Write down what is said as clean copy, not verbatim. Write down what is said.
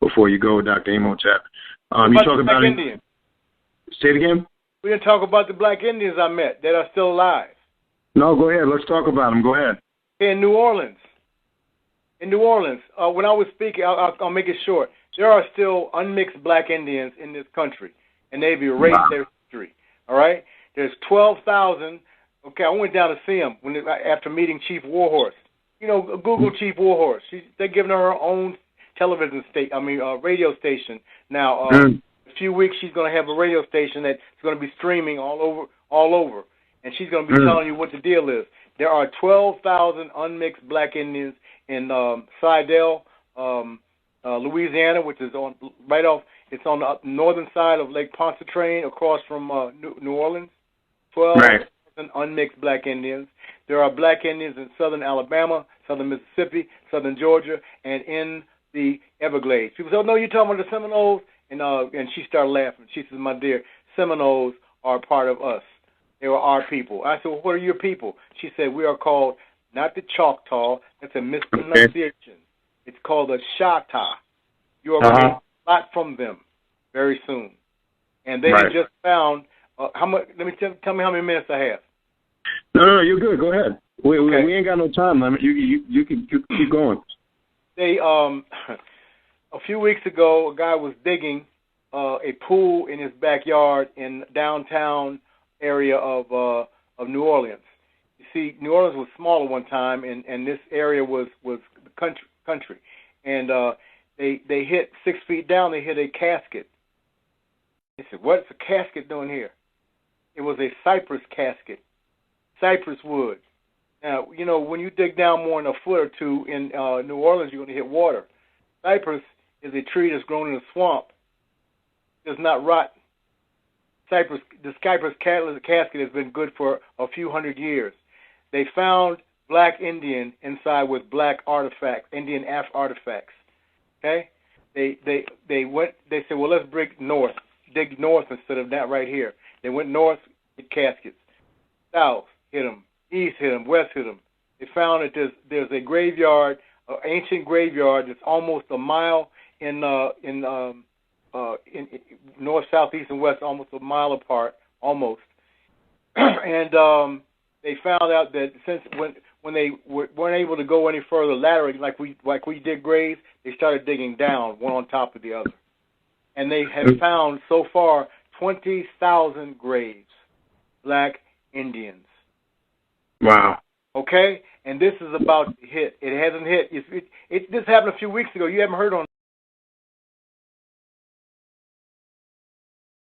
before you go, Dr. Imhotep. You talk about Indians. Say it again. We didn't talk about the Black Indians I met that are still alive. No, go ahead. Let's talk about them. Go ahead. In New Orleans. In New Orleans, when I was speaking, I'll make it short. There are still unmixed Black Indians in this country, and they've erased their history. All right? There's 12,000. Okay, I went down to see them after meeting Chief Warhorse. You know, Google Chief Warhorse. They're giving her own radio station now. In a few weeks, she's going to have a radio station that's going to be streaming all over, and she's going to be telling you what the deal is. There are 12,000 unmixed Black Indians in Slidell, Louisiana, which is it's on the northern side of Lake Pontchartrain, across from New Orleans. 12,000 unmixed Black Indians. There are Black Indians in southern Alabama, southern Mississippi, southern Georgia, and in the Everglades. People say, "Oh no, you're talking about the Seminoles," and she started laughing. She says, "My dear, Seminoles are part of us. They were our people." I said, "Well, what are your people?" She said, "We are called not the Choctaw. That's a mispronunciation. It's called the Shatta. You are going to get a lot from them very soon." And they have just found how much. Let me tell me how many minutes I have. No, you're good. Go ahead. We ain't got no time limit. You can keep going. They a few weeks ago, a guy was digging a pool in his backyard in downtown area of New Orleans. You see, New Orleans was smaller one time, and this area was country. And they hit 6 feet down. They hit a casket. They said, "What's a casket doing here?" It was a cypress casket, cypress wood. Now, you know, when you dig down more than a foot or two in New Orleans, you're going to hit water. Cypress is a tree that's grown in a swamp. It does not rot. The cypress casket has been good for a few hundred years. They found Black Indian inside with black artifacts, Indian artifacts. Okay? They said, "Well, let's dig north instead of that right here." They went north, hit caskets. South, hit them. East, hit them. West, hit them. They found that there's a graveyard, an ancient graveyard that's almost a mile in north, south, east, and west, almost a mile apart, almost. And they found out that since when they weren't able to go any further laterally, like we dig graves, they started digging down, one on top of the other. And they have found so far 20,000 graves, Black Indians. Wow. Okay? And this is about to hit. It hasn't hit. This happened a few weeks ago. You haven't heard on